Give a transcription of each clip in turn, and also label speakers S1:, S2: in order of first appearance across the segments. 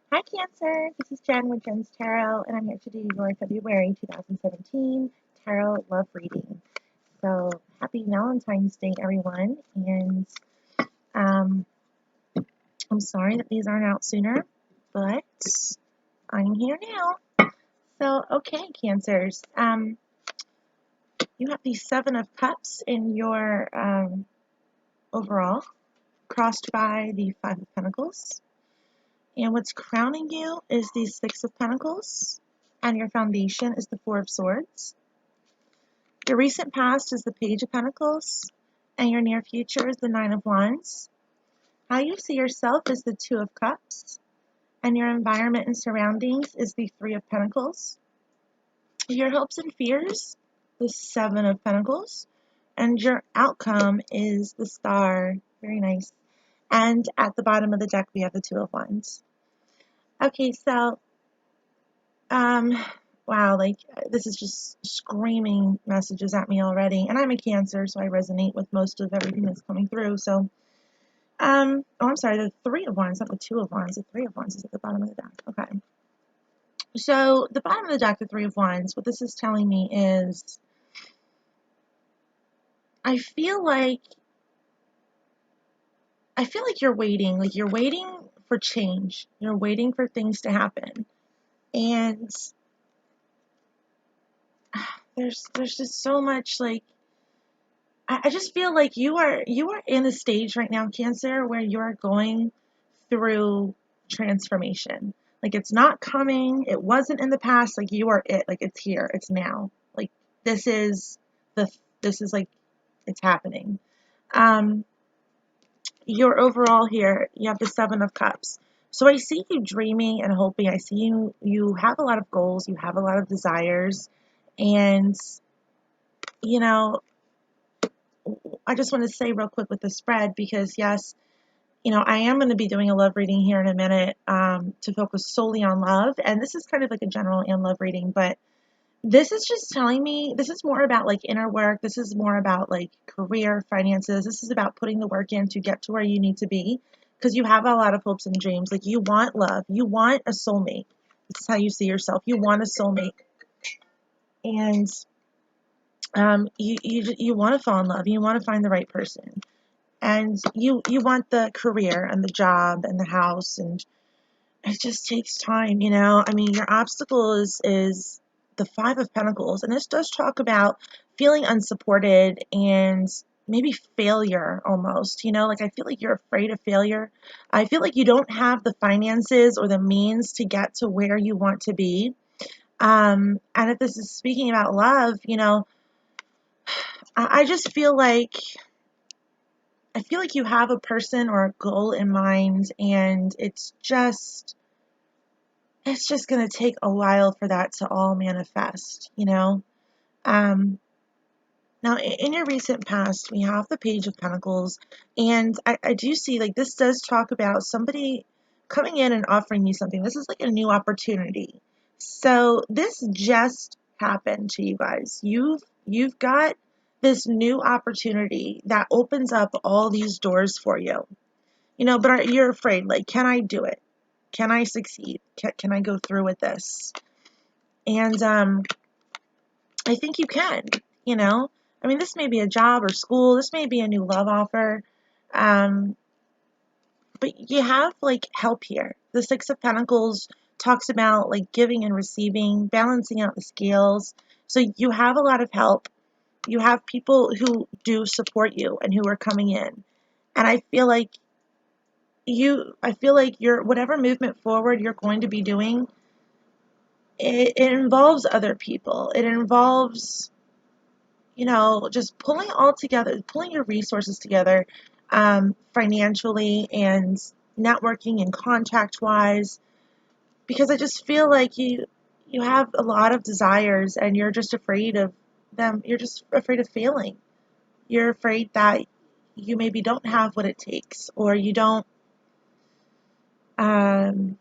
S1: Hi Cancer, this is Jen with Jen's Tarot, and I'm here to do your February 2017 Tarot Love Reading. So, happy Valentine's Day, everyone, and um, I'm sorry that these aren't out sooner, but I'm here now. So, okay, Cancers, you have the Seven of Cups in your overall, crossed by the Five of Pentacles. And what's crowning you is the Six of Pentacles, and your foundation is the Four of Swords. Your recent past is the Page of Pentacles, and your near future is the Nine of Wands. How you see yourself is the Two of Cups, and your environment and surroundings is the Three of Pentacles. Your hopes and fears, the Seven of Pentacles, and your outcome is the Star. Very nice. And at the bottom of the deck, we have the Two of Wands. Okay, so Um, wow, like this is just screaming messages at me already. And I'm a Cancer, so I resonate with most of everything that's coming through. So, oh, I'm sorry, the Three of Wands, not the Two of Wands. The Three of Wands is at the bottom of the deck. Okay. So, the bottom of the deck, the Three of Wands, what this is telling me is I feel like you're waiting for change. You're waiting for things to happen. And there's just so much like I just feel like you are in a stage right now, Cancer, where you're going through transformation. Like it's not coming, it wasn't in the past, like you are it, like it's here, it's now. Like this is the this is like it's happening. Um your overall here, you have the Seven of Cups. So I see you dreaming and hoping. I see you have a lot of goals, you have a lot of desires, and you know, I just want to say real quick with the spread because yes, I am going to be doing a love reading here in a minute to focus solely on love. And this is kind of like a general and love reading, but this is just telling me this is more about like inner work. This is more about like career, finances. This is about putting the work in to get to where you need to be because you have a lot of hopes and dreams. Like you want love, you want a soulmate. This is how you see yourself. You want a soulmate. And you want to fall in love. You want to find the right person. And you want the career and the job and the house, and it just takes time. I mean, your obstacle is the Five of Pentacles, and this does talk about feeling unsupported and maybe failure almost. Like I feel like you're afraid of failure. I feel like you don't have the finances or the means to get to where you want to be. And if this is speaking about love, I just feel like you have a person or a goal in mind, and it's just going to take a while for that to all manifest. Um, Now, in your recent past, we have the Page of Pentacles, and I do see like this does talk about somebody coming in and offering you something. This is like a new opportunity. So this just happened to you guys. You've got this new opportunity that opens up all these doors for you. But you're afraid, like, can I do it? Can I succeed? Can I go through with this? And I think you can, you know. I mean, this may be a job or school. This may be a new love offer. Um, but you have, like, help here. The Six of Pentacles talks about, like, giving and receiving, balancing out the scales. So you have a lot of help. You have people who do support you and who are coming in. And I feel like you're whatever movement forward you're going to be doing, it involves other people. It involves, just pulling all together, pulling your resources together, financially and networking and contact wise, because I just feel like you have a lot of desires and you're just afraid of them. You're just afraid of failing. You're afraid that you maybe don't have what it takes, or you don't, um,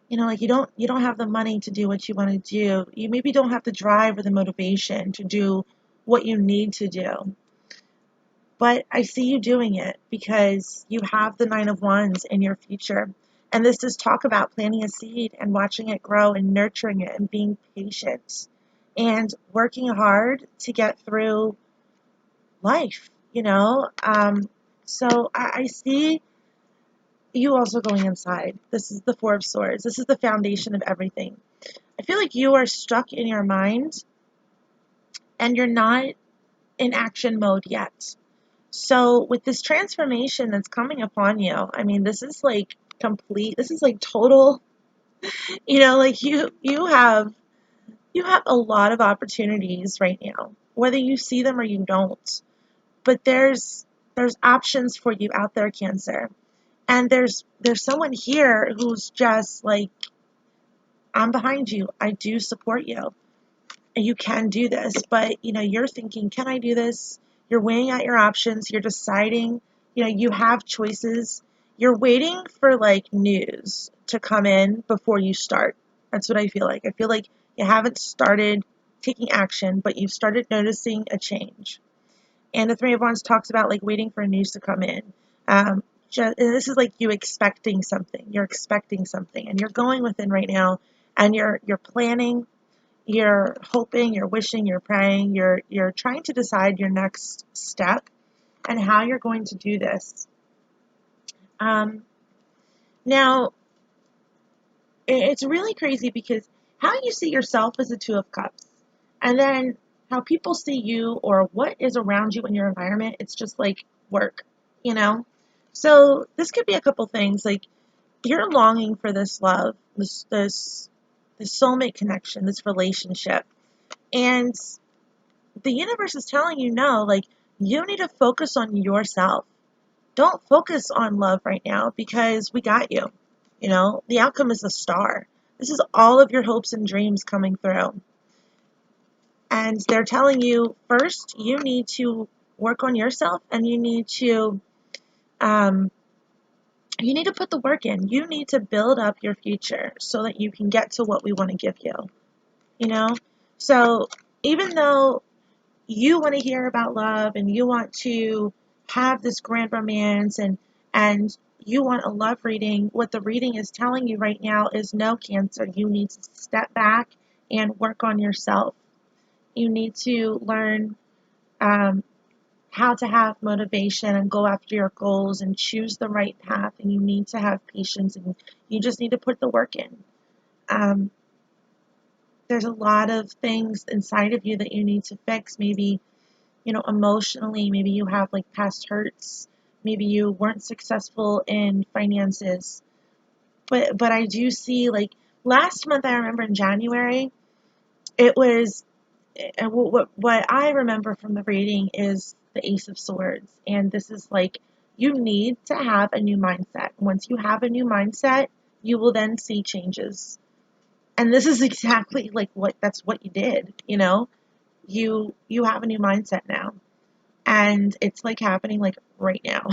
S1: like you don't have the money to do what you want to do. You maybe don't have the drive or the motivation to do what you need to do. But I see you doing it because you have the Nine of Wands in your future. And this is talk about planting a seed and watching it grow and nurturing it and being patient and working hard to get through life, you know? So I see you also going inside. This is the Four of Swords. This is the foundation of everything. I feel like you are stuck in your mind and you're not in action mode yet. So with this transformation that's coming upon you, I mean, this is like complete, this is like total, like you have a lot of opportunities right now, whether you see them or you don't. But there's options for you out there, Cancer. And there's someone here who's just like, I'm behind you. I do support you. And you can do this. But, you're thinking, can I do this? You're weighing out your options. You're deciding, you have choices. You're waiting for like news to come in before you start. That's what I feel like. I feel like you haven't started taking action, but you've started noticing a change. And the Three of Wands talks about like waiting for news to come in. And this is like you expecting something. You're expecting something, and you're going within right now, and you're planning, you're hoping, you're wishing, you're praying, you're trying to decide your next step and how you're going to do this. Now, it's really crazy because how you see yourself is the Two of Cups, and then how people see you or what is around you in your environment, it's just like work, you know? So this could be a couple things. Like you're longing for this love, this soulmate connection, this relationship. And the universe is telling you no, like you need to focus on yourself. Don't focus on love right now because we got you. The outcome is a star. This is all of your hopes and dreams coming through. And they're telling you first, you need to work on yourself and um, you need to put the work in. You need to build up your future so that you can get to what we want to give you, you know? So even though you want to hear about love and you want to have this grand romance and you want a love reading, what the reading is telling you right now is no, Cancer. You need to step back and work on yourself. You need to learn um, how to have motivation and go after your goals and choose the right path. And you need to have patience and you just need to put the work in. Um, there's a lot of things inside of you that you need to fix. Maybe emotionally, maybe you have like past hurts, maybe you weren't successful in finances. But I do see like last month, I remember in January, it was what I remember from the reading is the Ace of Swords. And this is like you need to have a new mindset. Once you have a new mindset, you will then see changes. And this is exactly like that's what you did, you have a new mindset now. And it's like happening like right now.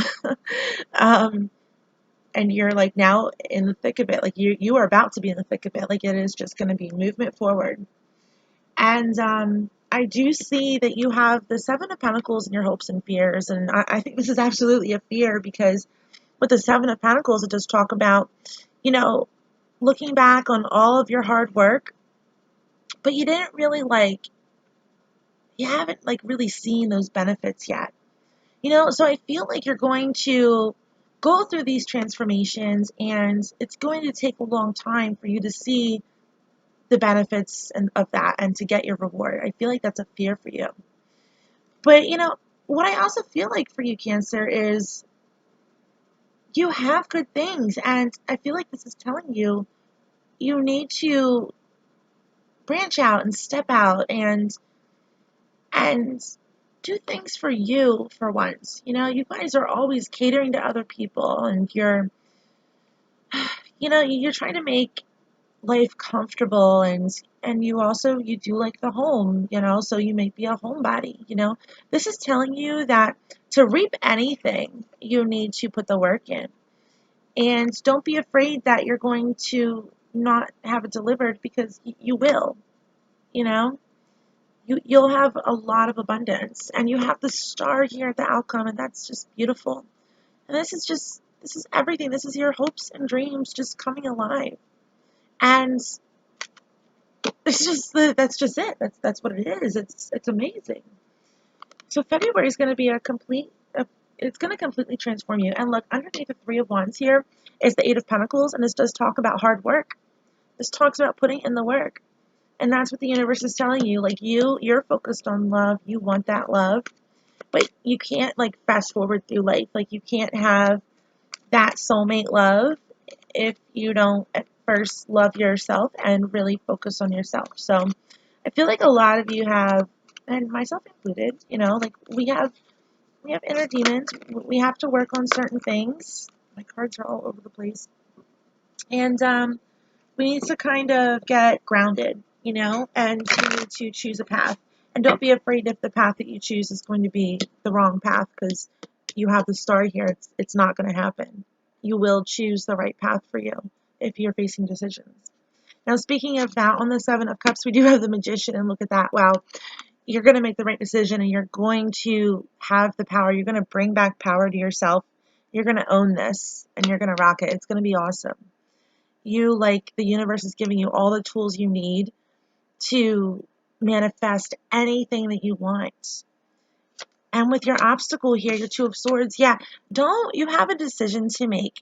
S1: um, and you're like now in the thick of it. Like you are about to be in the thick of it. Like it is just going to be movement forward. And I do see that you have the Seven of Pentacles in your hopes and fears. And I think this is absolutely a fear because with the Seven of Pentacles, it does talk about, you know, looking back on all of your hard work, but you haven't like really seen those benefits yet. So I feel like you're going to go through these transformations and it's going to take a long time for you to see the benefits of that and to get your reward. I feel like that's a fear for you. But, what I also feel like for you, Cancer, is you have good things. And I feel like this is telling you you need to branch out and step out and do things for you for once. You guys are always catering to other people and you're trying to make life comfortable and you do like the home, so you may be a homebody. This is telling you that to reap anything, you need to put the work in. And don't be afraid that you're going to not have it delivered because you will, you know? You'll have a lot of abundance and you have the star here at the outcome and that's just beautiful. And This is everything. This is your hopes and dreams just coming alive. And it's just that's just it. That's what it is. It's amazing. So February is going to be it's going to completely transform you. And look, underneath the Three of Wands here is the Eight of Pentacles, and this does talk about hard work. This talks about putting in the work. And that's what the universe is telling you. Like you're focused on love. You want that love, but you can't like fast forward through life. Like you can't have that soulmate love if you don't at first love yourself and really focus on yourself. So I feel like a lot of you have, and myself included, like we have inner demons. We have to work on certain things. My cards are all over the place. And we need to kind of get grounded, and we need to choose a path. And don't be afraid if the path that you choose is going to be the wrong path, because you have the star here. It's not going to happen. You will choose the right path for you if you're facing decisions. Now, speaking of that, on the Seven of Cups, we do have the Magician, and look at that. Wow. You're going to make the right decision, and you're going to have the power. You're going to bring back power to yourself. You're going to own this, and you're going to rock it. It's going to be awesome. The universe is giving you all the tools you need to manifest anything that you want. And with your obstacle here, your Two of Swords, you have a decision to make.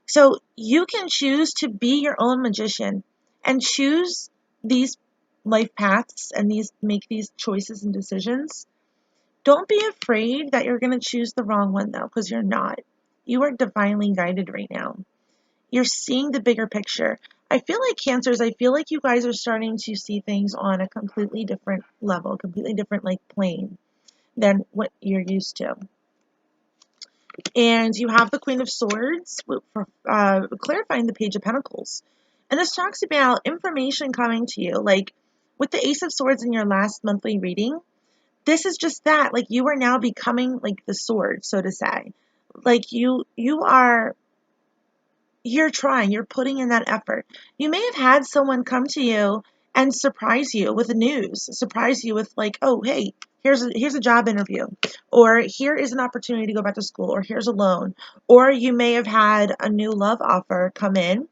S1: So you can choose to be your own magician and choose these life paths and make these choices and decisions. Don't be afraid that you're going to choose the wrong one, though, because you're not. You are divinely guided right now. You're seeing the bigger picture. I feel like Cancers, I feel like you guys are starting to see things on a completely different level, completely different plane than what you're used to. And you have the Queen of Swords clarifying the Page of Pentacles. And this talks about information coming to you. Like with the Ace of Swords in your last monthly reading, this is just that. Like you are now becoming like the sword, so to say. Like you're trying, you're putting in that effort. You may have had someone come to you and surprise you with the news, surprise you with like, oh, hey, here's a job interview, or here is an opportunity to go back to school, or here's a loan, or you may have had a new love offer come in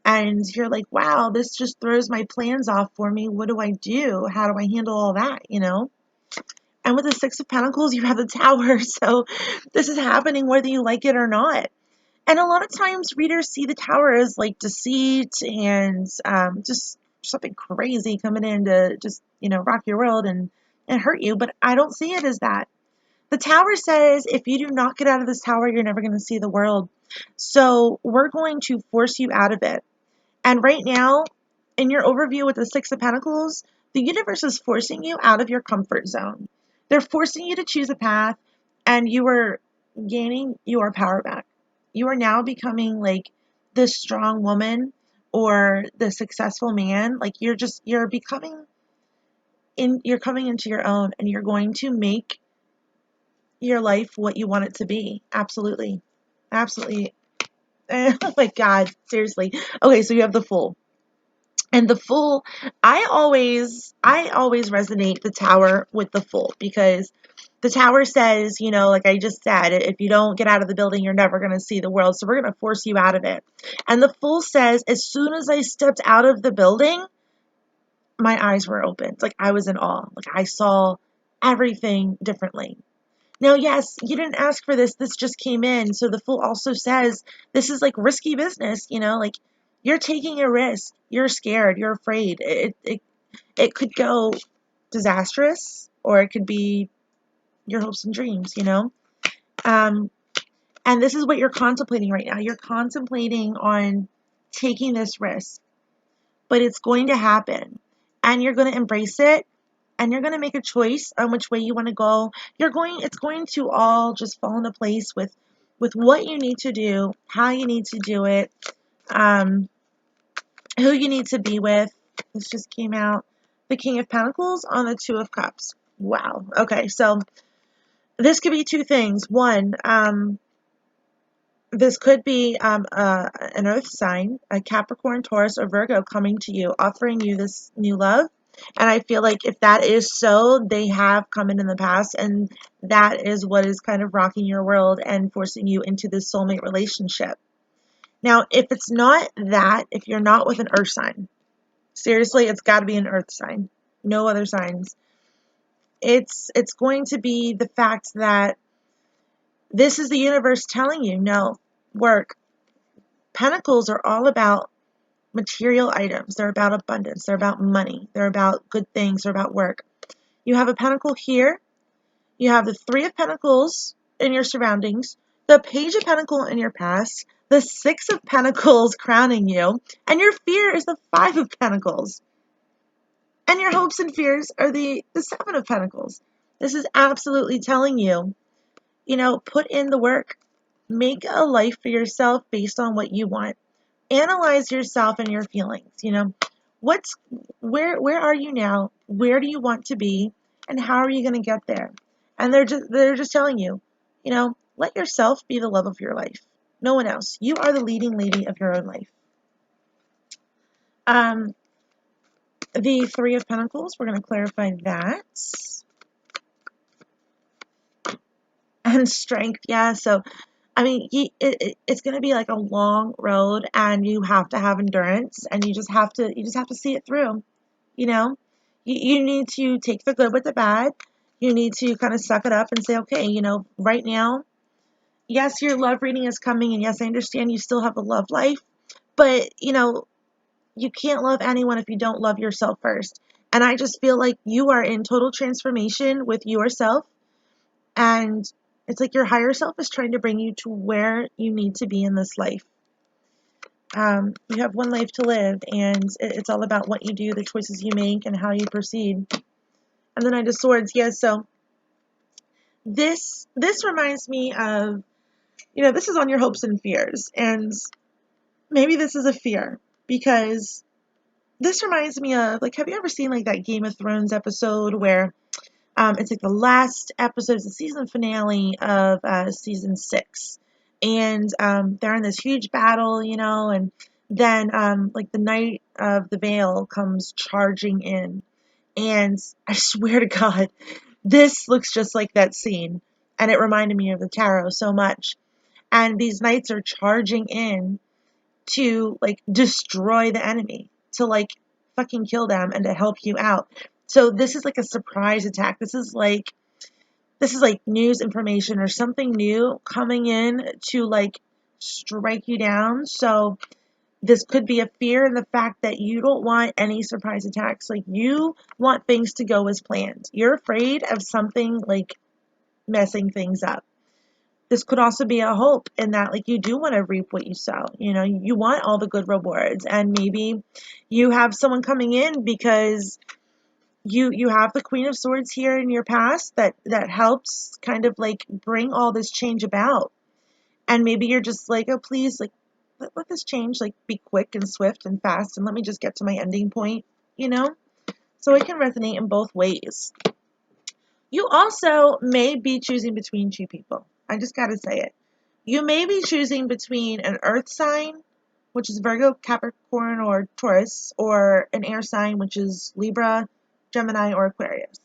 S1: and you're like, wow, this just throws my plans off for me. What do I do? How do I handle all that, And with the Six of Pentacles, you have the Tower. So this is happening whether you like it or not. And a lot of times readers see the Tower as like deceit and just something crazy coming in to just, rock your world and hurt you. But I don't see it as that. The Tower says if you do not get out of this tower, you're never going to see the world. So we're going to force you out of it. And right now, in your overview with the Six of Pentacles, the universe is forcing you out of your comfort zone. They're forcing you to choose a path, and you are gaining your power back. You are now becoming like the strong woman or the successful man. Like you're coming into your own, and you're going to make your life what you want it to be. Absolutely. Absolutely. Oh my God, seriously. Okay, so you have the Fool. And the Fool, I always resonate the Tower with the Fool, because the Tower says, like I just said, if you don't get out of the building, you're never going to see the world. So we're going to force you out of it. And the Fool says, as soon as I stepped out of the building, my eyes were opened. Like I was in awe. Like I saw everything differently. Now, yes, you didn't ask for this. This just came in. So the Fool also says this is like risky business, like you're taking a risk. You're scared. You're afraid. It could go disastrous, or it could be your hopes and dreams, And this is what you're contemplating right now. You're contemplating on taking this risk, but it's going to happen, and you're going to embrace it, and you're going to make a choice on which way you want to go. It's going to all just fall into place with what you need to do, how you need to do it, who you need to be with. This just came out. The King of Pentacles on the Two of Cups. Wow. Okay, so this could be two things. One, this could be an earth sign, a Capricorn, Taurus, or Virgo coming to you, offering you this new love. And I feel like if that is so, they have come in the past, and that is what is kind of rocking your world and forcing you into this soulmate relationship. Now, if it's not that, if you're not with an earth sign, seriously, it's got to be an earth sign. No other signs. It's going to be the fact that this is the universe telling you, no, work. Pentacles are all about material items. They're about abundance. They're about money. They're about good things. They're about work. You have a pentacle here. You have the Three of Pentacles in your surroundings, the Page of Pentacles in your past, the Six of Pentacles crowning you, and your fear is the Five of Pentacles. And your hopes and fears are the Seven of Pentacles. This is absolutely telling you, put in the work. Make a life for yourself based on what you want. Analyze yourself and your feelings. What's where are you now? Where do you want to be? And how are you going to get there? And they're just telling you, let yourself be the love of your life. No one else. You are the leading lady of your own life. The Three of Pentacles, we're going to clarify that. And strength, yeah. So, I mean, it's going to be like a long road, and you have to have endurance, and you just have to see it through. You need to take the good with the bad. You need to kind of suck it up and say, okay, right now, yes, your love reading is coming, and yes, I understand you still have a love life, but you can't love anyone if you don't love yourself first. And I just feel like you are in total transformation with yourself, and it's like your higher self is trying to bring you to where you need to be in this life. You have one life to live, and it's all about what you do, the choices you make, and how you proceed. And the Knight of Swords, yes. So this reminds me of, this is on your hopes and fears, and maybe this is a fear, because this reminds me of, like, have you ever seen like that Game of Thrones episode where it's like the last episode, it's the season finale of season 6, and they're in this huge battle, and then like the Knight of the Vale comes charging in, and I swear to God, this looks just like that scene, and it reminded me of the tarot so much. And these knights are charging in to like destroy the enemy, to like fucking kill them and to help you out. So this is like a surprise attack. This is like news information or something new coming in to like strike you down. So this could be a fear in the fact that you don't want any surprise attacks. Like, you want things to go as planned. You're afraid of something like messing things up. This could also be a hope in that, like, you do want to reap what you sow. You want all the good rewards, and maybe you have someone coming in because you have the Queen of Swords here in your past that helps kind of like bring all this change about. And maybe you're just like, oh, please, like, let this change, like, be quick and swift and fast, and let me just get to my ending point, So it can resonate in both ways. You also may be choosing between two people. I just gotta say it. You may be choosing between an earth sign, which is Virgo, Capricorn, or Taurus, or an air sign, which is Libra, Gemini, or Aquarius.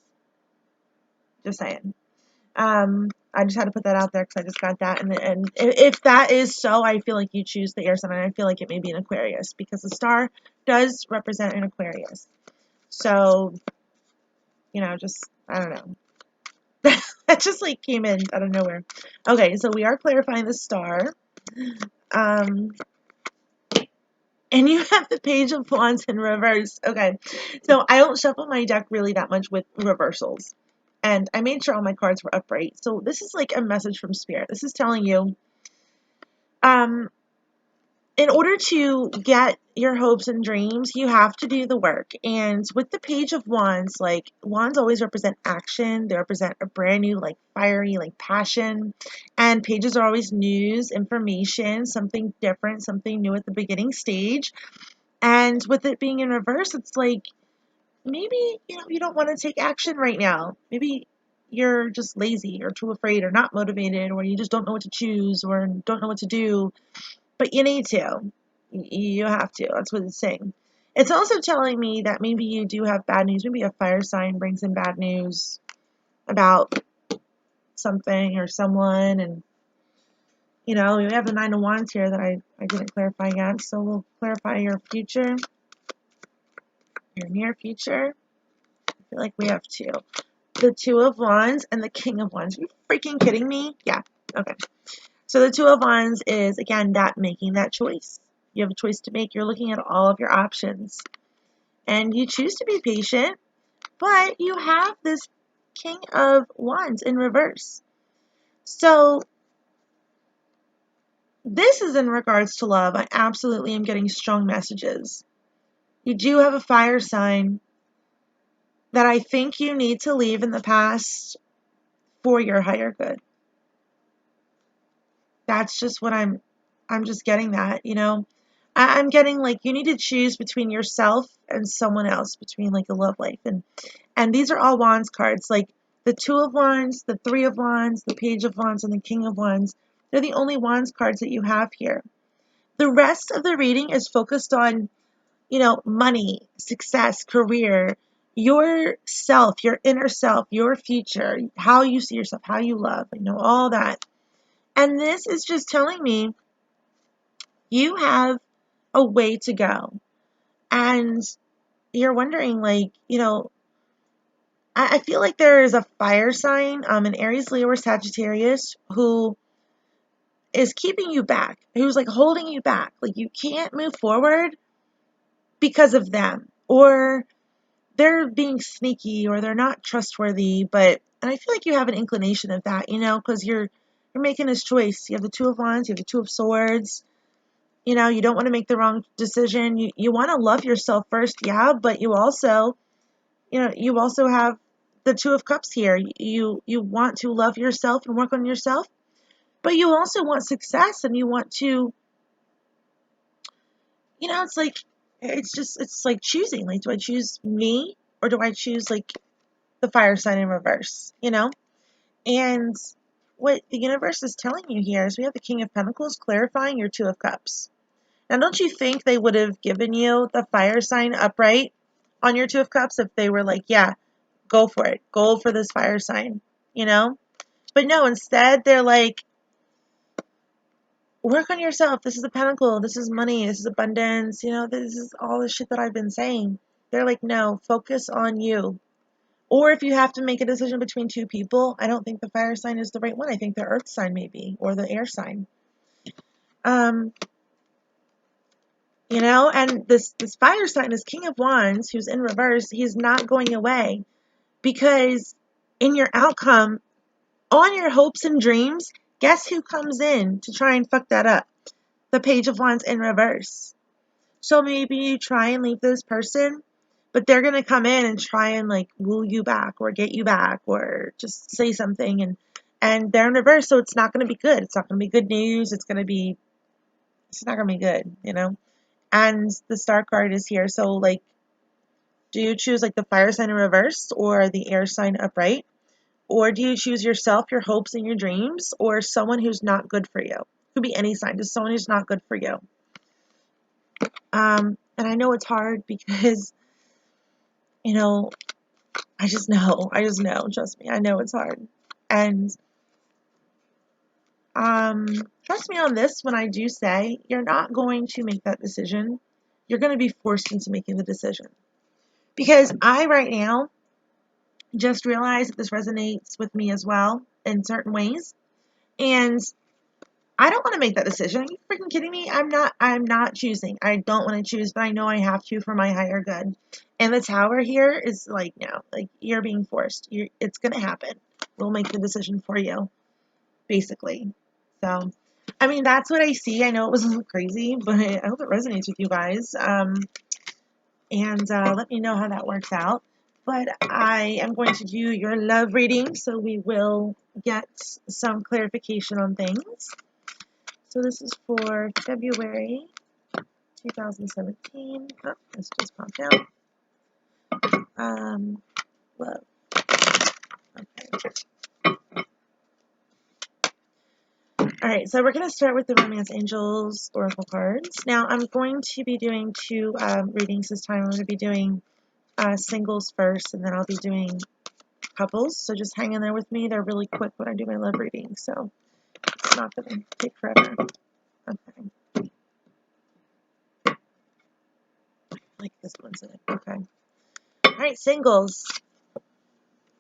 S1: Just saying. I just had to put that out there because I just got that. And if that is so, I feel like you choose the air sign, and I feel like it may be an Aquarius because the star does represent an Aquarius. So, I don't know. That just like came in out of nowhere. Okay, so we are clarifying the star. And you have the Page of Wands in reverse. Okay, so I don't shuffle my deck really that much with reversals. And I made sure all my cards were upright. So this is like a message from Spirit. This is telling you, in order to get your hopes and dreams, you have to do the work. And with the Page of Wands, like, wands always represent action. They represent a brand new, like, fiery, like, passion. And pages are always news, information, something different, something new at the beginning stage. And with it being in reverse, it's like, maybe, you don't want to take action right now. Maybe you're just lazy or too afraid or not motivated, or you just don't know what to choose or don't know what to do. But you need to. You have to. That's what it's saying. It's also telling me that maybe you do have bad news. Maybe a fire sign brings in bad news about something or someone. And, we have the Nine of Wands here that I didn't clarify yet. So we'll clarify your future, your near future. I feel like we have two. The Two of Wands and the King of Wands. Are you freaking kidding me? Yeah. Okay. So the Two of Wands is, again, that making that choice. You have a choice to make. You're looking at all of your options. And you choose to be patient, but you have this King of Wands in reverse. So this is in regards to love. I absolutely am getting strong messages. You do have a fire sign that I think you need to leave in the past for your higher good. That's just what I'm just getting that, I'm getting like you need to choose between yourself and someone else, between like a love life. And these are all Wands cards, like the Two of Wands, the Three of Wands, the Page of Wands, and the King of Wands. They're the only Wands cards that you have here. The rest of the reading is focused on, money, success, career, yourself, your inner self, your future, how you see yourself, how you love, all that. And this is just telling me you have a way to go. And you're wondering, like, I feel like there is a fire sign, an Aries, Leo, or Sagittarius who is keeping you back, who's like holding you back. Like you can't move forward because of them, or they're being sneaky, or they're not trustworthy. And I feel like you have an inclination of that, because you're making this choice. You have the Two of Wands, you have the Two of Swords. You don't want to make the wrong decision. You want to love yourself first, yeah, but you also have the Two of Cups here. You want to love yourself and work on yourself, but you also want success, and you want to, it's like choosing. Like, do I choose me, or do I choose like the fire sign in reverse? And what the universe is telling you here is we have the King of Pentacles clarifying your Two of Cups. Now, don't you think they would have given you the fire sign upright on your Two of Cups if they were like, yeah, go for it. Go for this fire sign, But no, instead they're like, work on yourself. This is a pentacle. This is money. This is abundance. This is all the shit that I've been saying. They're like, no, focus on you. Or if you have to make a decision between two people, I don't think the fire sign is the right one. I think the earth sign maybe, or the air sign. And this fire sign is King of Wands, who's in reverse. He's not going away, because in your outcome, on your hopes and dreams, guess who comes in to try and fuck that up? The Page of Wands in reverse. So maybe you try and leave this person, but they're going to come in and try and like woo you back, or get you back, or just say something, and they're in reverse, so it's not going to be good. It's not going to be good news. It's not going to be good, And the Star card is here. So like, do you choose like the fire sign in reverse, or the air sign upright? Or do you choose yourself, your hopes, and your dreams, or someone who's not good for you? Could be any sign, just someone who's not good for you. And I know it's hard because, I just know, trust me, I know it's hard. And trust me on this when I do say you're not going to make that decision. You're going to be forced into making the decision. Because I, right now, just realized that this resonates with me as well in certain ways. And I don't want to make that decision. Are you freaking kidding me? I'm not choosing. I don't want to choose, but I know I have to for my higher good. And the Tower here is like, no, like you're being forced. It's going to happen. We'll make the decision for you, basically. So, I mean, that's what I see. I know it was a little crazy, but I hope it resonates with you guys. And let me know how that works out. But I am going to do your love reading, so we will get some clarification on things. So this is for February 2017. Oh, this just popped out. Love. Okay. All right, so we're going to start with the Romance Angels Oracle cards. Now, I'm going to be doing two readings this time. I'm going to be doing singles first, and then I'll be doing couples. So just hang in there with me. They're really quick when I do my love readings, so it's not going to take forever. Okay. Like this one's in it. Okay. All right, singles.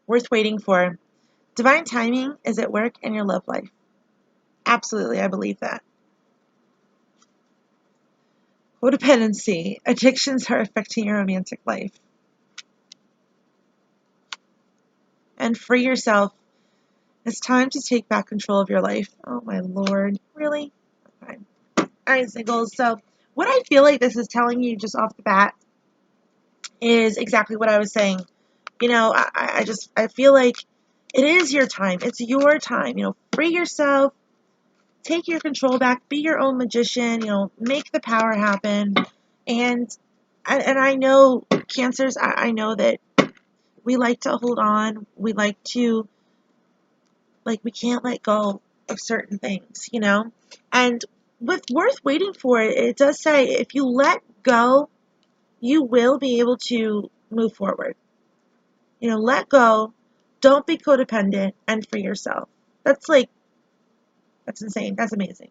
S1: Worth waiting for. Divine timing is at work in your love life. Absolutely, I believe that. Codependency. Addictions are affecting your romantic life. And free yourself. It's time to take back control of your life. Oh my lord. Really? Okay. Alright, singles. So what I feel like this is telling you just off the bat is exactly what I was saying. You know, I feel like it is your time. It's your time. You know, free yourself. Take your control back. Be your own magician. You know, make the power happen. And I know Cancers, I know that we like to hold on. We like to, like, we can't let go of certain things, you know? And with worth waiting for, it does say if you let go, you will be able to move forward. You know, let go, don't be codependent, and free yourself. That's like, that's insane. That's amazing.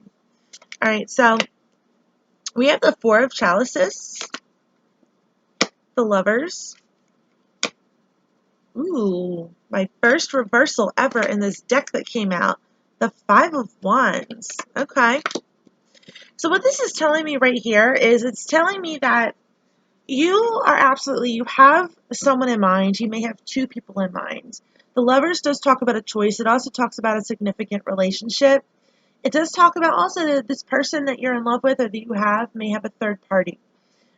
S1: All right, so we have the Four of Chalices, the Lovers. Ooh, my first reversal ever in this deck that came out, the Five of Wands. Okay. So what this is telling me right here is it's telling me that you have someone in mind. You may have two people in mind. The Lovers does talk about a choice. It also talks about a significant relationship. It does talk about also that this person that you're in love with or that you have may have a third party.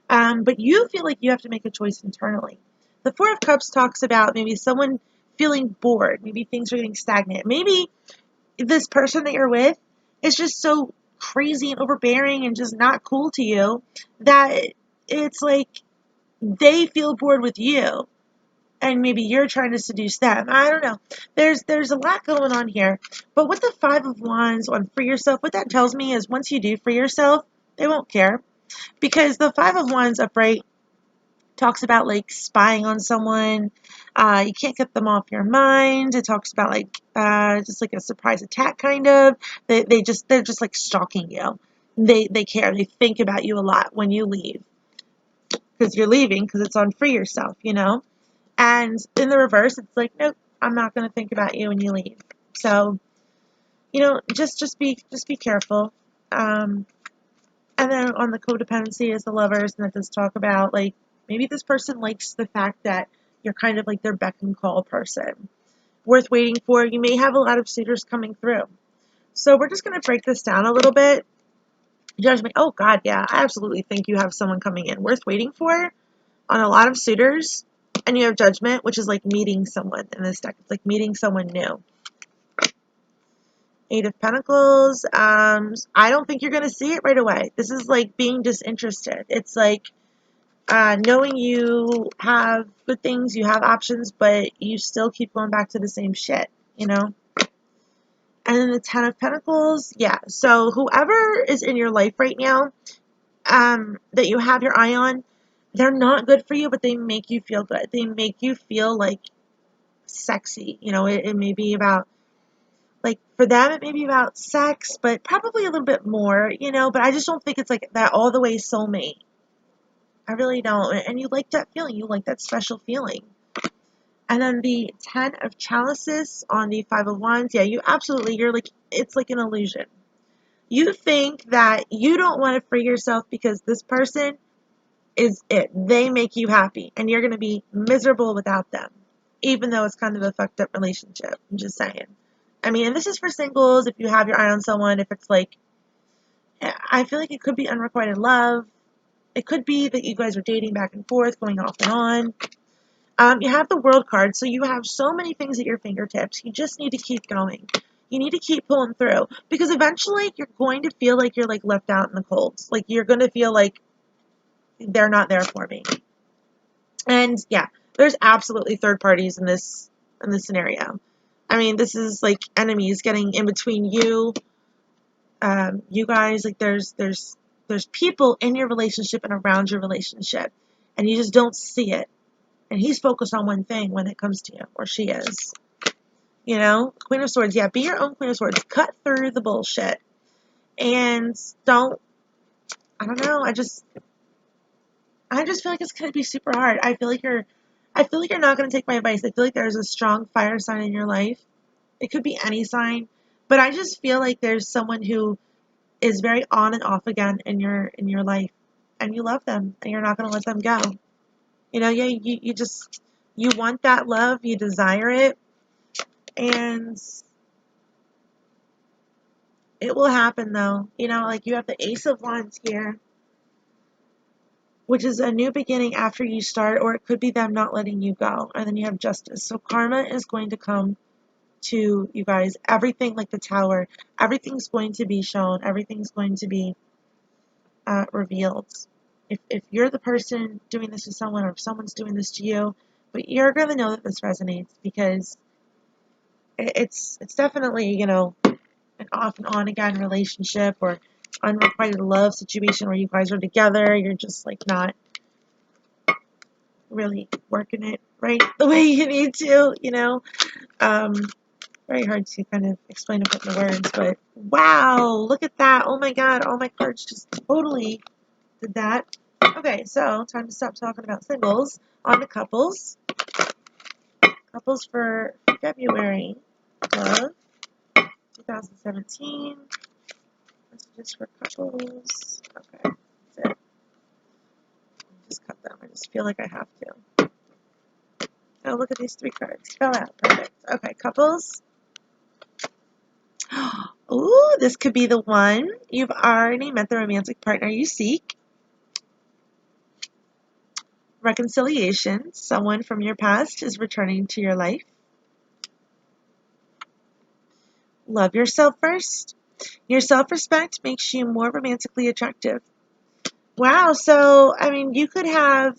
S1: But you feel like you have to make a choice internally. The Four of Cups talks about maybe someone feeling bored. Maybe things are getting stagnant. Maybe this person that you're with is just so crazy and overbearing and just not cool to you that it's like they feel bored with you and maybe you're trying to seduce them. I don't know. There's a lot going on here. But with the Five of Wands on free yourself, what that tells me is once you do free yourself, they won't care. Because the Five of Wands upright talks about like spying on someone. You can't get them off your mind. It talks about like just like a surprise attack kind of. They're just like stalking you. They care. They think about you a lot when you leave because you're leaving because it's on free yourself, you know. And in the reverse, it's like nope, I'm not going to think about you when you leave. So you know, just be careful. And then on the codependency is the Lovers, and that does talk about like maybe this person likes the fact that you're kind of like their beck and call person. Worth waiting for. You may have a lot of suitors coming through. So we're just going to break this down a little bit. Judgment. Oh God, yeah, I absolutely think you have someone coming in. Worth waiting for on a lot of suitors. And you have Judgment, which is like meeting someone in this deck. It's like meeting someone new. Eight of Pentacles. I don't think you're going to see it right away. This is like being disinterested. It's like knowing you have good things, you have options, but you still keep going back to the same shit, you know? And then the Ten of Pentacles, yeah. So whoever is in your life right now, that you have your eye on, they're not good for you, but they make you feel good. They make you feel like sexy. You know, it may be about, like, for them, it may be about sex, but probably a little bit more, you know, but I just don't think it's like that all the way soulmate. I really don't. And you like that feeling. You like that special feeling. And then the Ten of Chalices on the Five of Wands. Yeah, you're like, it's like an illusion. You think that you don't want to free yourself because this person is it. They make you happy. And you're going to be miserable without them. Even though it's kind of a fucked up relationship. I'm just saying. I mean, and this is for singles. If you have your eye on someone, if it's like, I feel like it could be unrequited love. It could be that you guys are dating back and forth, going off and on. You have the World card, so you have so many things at your fingertips. You just need to keep going. You need to keep pulling through because eventually you're going to feel like you're like left out in the cold. Like you're going to feel like they're not there for me. And yeah, there's absolutely third parties in this scenario. I mean, this is like enemies getting in between you You guys, like, there's people in your relationship and around your relationship, and you just don't see it. And he's focused on one thing when it comes to you, or she is. Queen of Swords. Yeah, be your own Queen of Swords. Cut through the bullshit, and don't. I don't know. I just feel like it's gonna be super hard. I feel like you're not gonna take my advice. I feel like there's a strong fire sign in your life. It could be any sign, but I just feel like there's someone who is very on and off again in your life, and you love them, and you're not gonna let them go. You want that love, you desire it, and it will happen though. Like, you have the Ace of Wands here, which is a new beginning after you start, or it could be them not letting you go. And then you have Justice. So karma is going to come to you guys. Everything, like the Tower, everything's going to be shown. Everything's going to be revealed. If you're the person doing this to someone, or if someone's doing this to you, but you're going to know that this resonates, because it's definitely, an off and on again relationship, or unrequited love situation where you guys are together. You're just like not really working it right the way you need to. Um, Very hard to kind of explain and put into words, but wow, look at that. Oh my god, all my cards just totally did that. Okay, so time to stop talking about singles. On to couples. Couples for February. Love. 2017. Messages for couples. Okay, that's it. Just cut them. I just feel like I have to. Oh, look at these 3 cards. Fell out. Perfect. Okay, couples. Ooh, this could be the one. You've already met the romantic partner you seek. Reconciliation. Someone from your past is returning to your life. Love yourself first. Your self-respect makes you more romantically attractive. Wow, so, I mean, you could have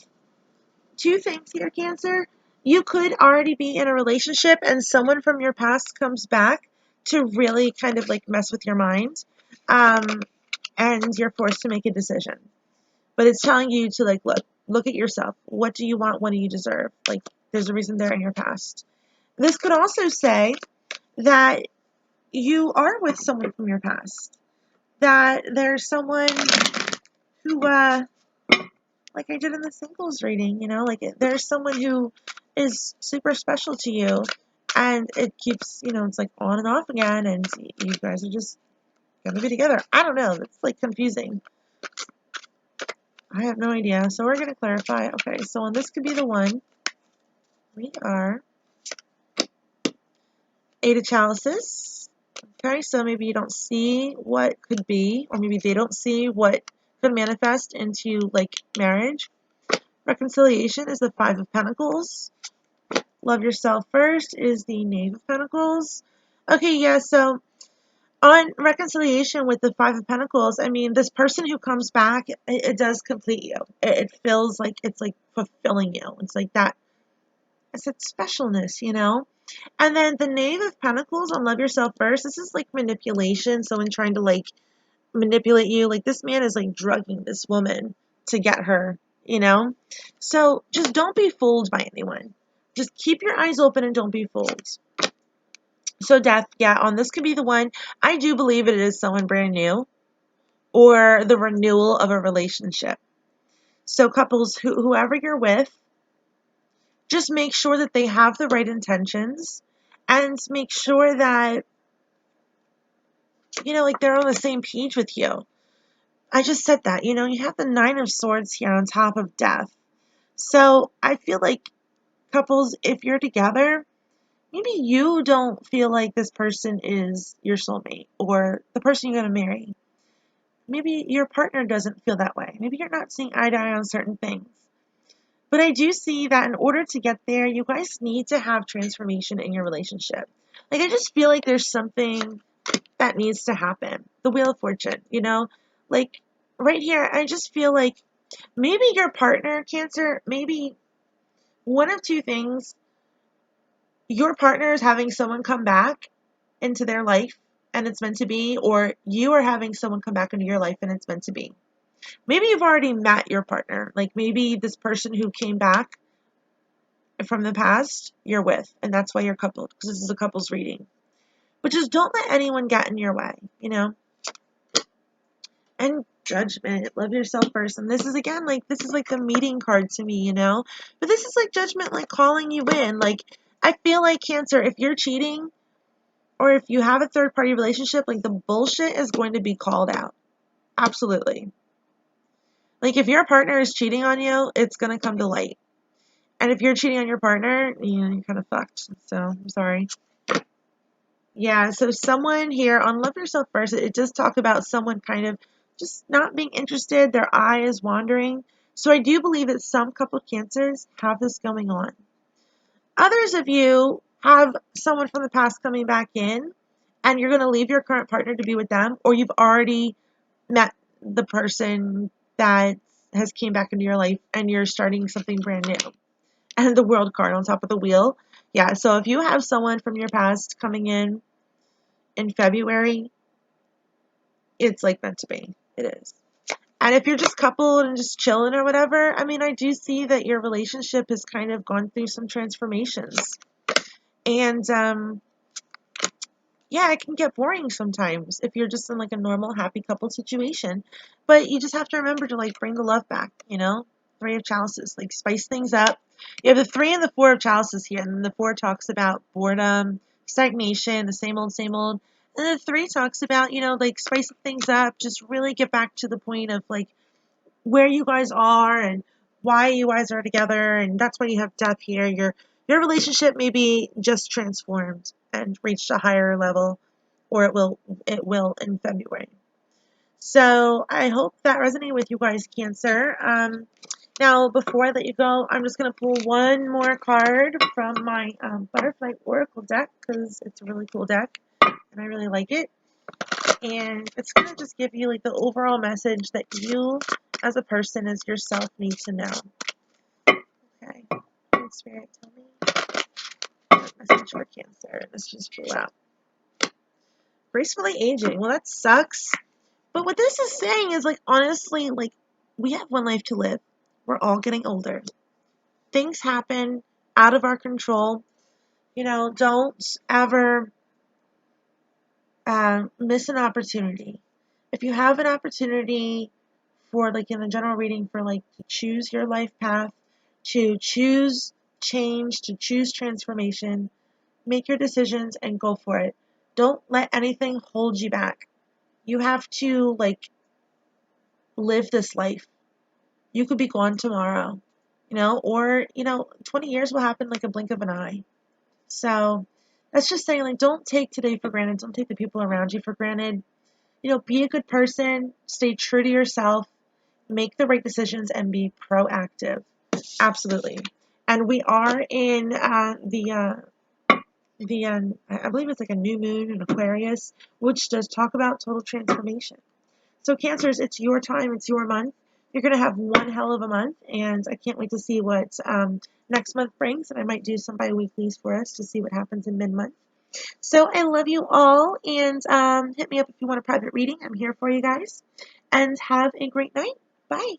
S1: 2 things here, Cancer. You could already be in a relationship and someone from your past comes back to really kind of like mess with your mind. Um, and you're forced to make a decision. But it's telling you to, like, look at yourself. What do you want? What do you deserve? Like, there's a reason they're in your past. This could also say that you are with someone from your past. That there's someone who, like I did in the singles reading, like there's someone who is super special to you, and it keeps, it's like on and off again, and you guys are just gonna be together. I don't know. It's like confusing. I have no idea. So we're gonna clarify. Okay, so on this could be the one. We are 8 of Chalices. Okay, so maybe you don't see what could be, or maybe they don't see what could manifest into, like, marriage. Reconciliation is the 5 of Pentacles. Love yourself first is the Knave of Pentacles. Okay, yeah, so on reconciliation with the 5 of Pentacles, I mean, this person who comes back, it does complete you. It feels like it's like fulfilling you. It's like that. It's that specialness, And then the Knave of Pentacles on Love Yourself First, this is like manipulation. Someone trying to like manipulate you. Like, this man is like drugging this woman to get her. So just don't be fooled by anyone. Just keep your eyes open and don't be fooled. So Death, yeah, on this could be the one. I do believe it is someone brand new, or the renewal of a relationship. So couples, whoever you're with, just make sure that they have the right intentions, and make sure that, like, they're on the same page with you. I just said that, you have the 9 of Swords here on top of Death. So I feel like couples, if you're together, maybe you don't feel like this person is your soulmate or the person you're going to marry. Maybe your partner doesn't feel that way. Maybe you're not seeing eye to eye on certain things. But I do see that in order to get there, you guys need to have transformation in your relationship. Like, I just feel like there's something that needs to happen. The Wheel of Fortune, Like, right here, I just feel like maybe your partner, Cancer, maybe one of 2 things. Your partner is having someone come back into their life, and it's meant to be, or you are having someone come back into your life and it's meant to be. Maybe you've already met your partner. Like maybe this person who came back from the past you're with, and that's why you're coupled, because this is a couples reading. But just don't let anyone get in your way, And judgment. Love yourself first. And this is again like this is like the meeting card to me. But this is like judgment, like calling you in. Like I feel like Cancer, if you're cheating or if you have a third party relationship, like the bullshit is going to be called out. Absolutely. Like if your partner is cheating on you, it's gonna come to light. And if you're cheating on your partner, you're kind of fucked. So I'm sorry. Yeah, so someone here on Love Yourself First, it does talk about someone kind of just not being interested, their eye is wandering. So I do believe that some couple cancers have this going on. Others of you have someone from the past coming back in, and you're going to leave your current partner to be with them, or you've already met the person that has came back into your life and you're starting something brand new. And the World card on top of the wheel. Yeah, so if you have someone from your past coming in February, it's like meant to be. It is. And if you're just coupled and just chilling or whatever, I mean, I do see that your relationship has kind of gone through some transformations. And yeah, it can get boring sometimes if you're just in like a normal happy couple situation. But you just have to remember to like bring the love back. Three of Chalices, like spice things up. You have the 3 and the 4 of Chalices here, and then the 4 talks about boredom, stagnation, the same old, same old. And the 3 talks about, like spicing things up, just really get back to the point of like where you guys are and why you guys are together, and that's why you have Death here. Your relationship may be just transformed and reached a higher level, or it will in February. So I hope that resonated with you guys, Cancer. Now, before I let you go, I'm just going to pull one more card from my Butterfly Oracle deck because it's a really cool deck and I really like it. And it's going to just give you like the overall message that you as a person, as yourself, need to know. Okay. Spirit, tell me what message for Cancer. Let's just pull out. Gracefully aging. Well, that sucks. But what this is saying is, like, honestly, like, we have one life to live. We're all getting older. Things happen out of our control. Don't ever miss an opportunity. If you have an opportunity for, like, in the general reading, for, like, to choose your life path, to choose change, to choose transformation, make your decisions and go for it. Don't let anything hold you back. You have to, like, live this life. You could be gone tomorrow, or, 20 years will happen like a blink of an eye. So that's just saying, like, don't take today for granted. Don't take the people around you for granted. Be a good person, stay true to yourself, make the right decisions, and be proactive. Absolutely. And we are in I believe it's like a new moon in Aquarius, which does talk about total transformation. So Cancers, it's your time, it's your month. You're going to have one hell of a month, and I can't wait to see what next month brings, and I might do some bi-weeklies for us to see what happens in mid-month. So I love you all, and hit me up if you want a private reading. I'm here for you guys, and have a great night. Bye.